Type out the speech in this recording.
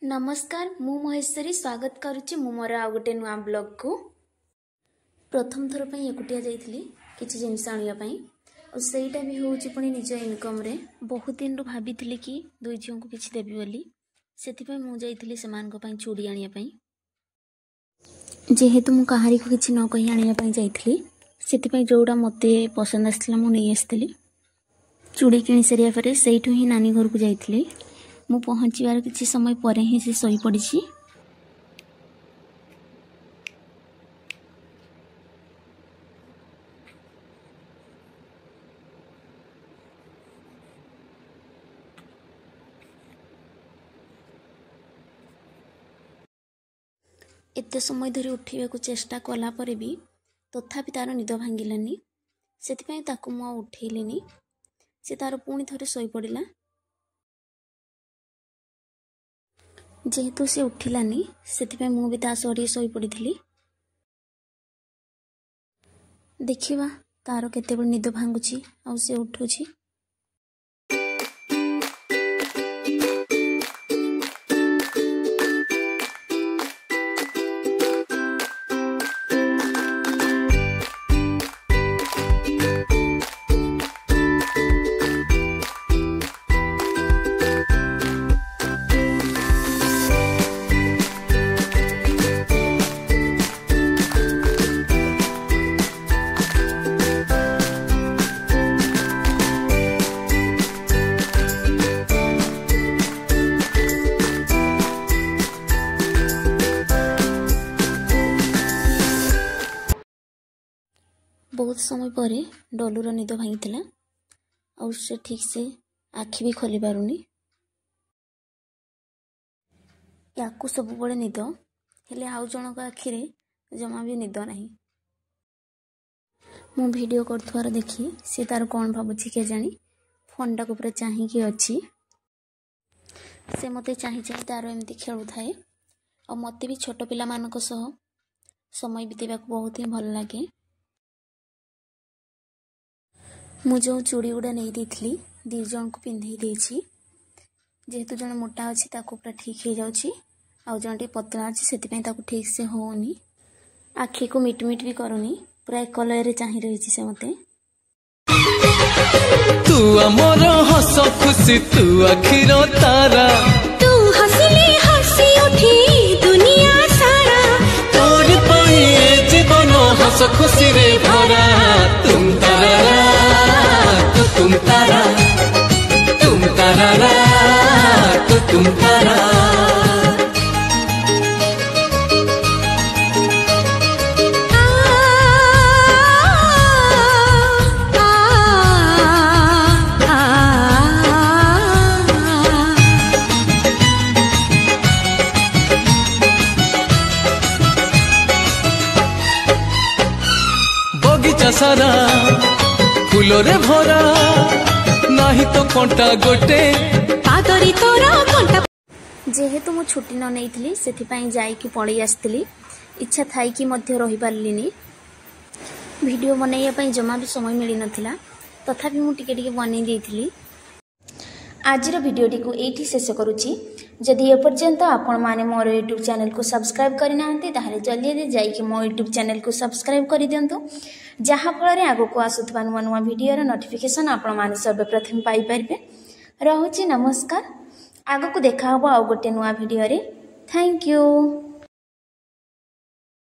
नमस्कार मु महेश्वरी स्वागत करुच्ची मु मोर आ गोटे नुआ ब्लॉग को प्रथम थर पई एकुटिया जाइथिली किछि जिंस आनिया पई और सेटा भी होउची पुनी निज इनकम रे बहुत दिन रु भाबिथिली कि दुई झियो को किछि देबी बोली सेति पई मु जाइथिली समान को पई चूड़ी आनिया पई जेहेतु मु कहारी को किछि न कहि आनिया पई जाइथिली सेति पई जोडा मते पसंद आसला मु नै आस्थिली चूड़ी किनि सरिया परे सेइठु ही नानी घर को जाइथिली मु पहुँचवार किसी समय पर ही से सोई पड़ी एते समय धरी उठा को चेष्टा कला परे भी तथापि तार निद भांगिलानी से ताकू मु उठेलिनी से तार पुणी थरे सोई पड़िला जेहेतु से उठिलानी से मु भी ता सह सोई पड़ी देखिवा तार केते बड़ निद भांगुची आ से उठुची बहुत समय पर डलुर निद भांगी और से ठीक से आखि भी खोली पारुनी या सब बड़े निद हेले आउ जनक आखिरे जमा भी निद नहीं मु वीडियो करथुआर देखी से तार कौन भाबुची के जानी फोन टाक पूरा चाहिए अच्छी से मते चाहि तार एमती खेलु थाए और मते भी छोट पिला मानक सह समय बितेबा बहुत ही भल लगे मु जो चूड़ी गुड़ा नहीं देथली दी जन को पिंधे देछि जेहेतु जन मोटा अछि ताको पूरा ठीक हो जाउछि आ जन टे पतला अछि सेति पय ताको ठीक से होनी आखी को मिट मिट भी करूनी पूरा एक कलर रे चाहि रहिछि से मते तू अमर हस खुशी तू आखिरो तारा तू हसले हसी उठी दुनिया सारा तोर पई जीवन हस खुशी रे भरा तुम तारा तुम तारा तुम तारा तुम तारा बगीचा सारा फूलो रे भरा नाही तो कंटा गोटे पादरी तोरा कंटा जेहेतु मु छुट्टी न नेइथली सेथि पई जाई कि पळी आस्थिली इच्छा थाई कि मध्य रही पारलिनी वीडियो बनाइया पई जमा भी समय मिली नथिला तथापि मु टिके टिके बनै देइथली आजिर वीडियोटी को एठी शेष करूची जदि ए पर्यंत आपण माने मोर YouTube चैनल को सब्सक्राइब करना हंती ताहले जल्दी जल्दी जाई कि मो YouTube चैनल को सब्सक्राइब कर दियंतु जहा फल रे आगो को आसुथबा नुवा नुवा वीडियो रो नोटिफिकेशन आपण माने सर्वप्रथम पाई परबे रहूची नमस्कार आगो को देखा हबो आ गोटे नुवा वीडियो रे थैंक यू।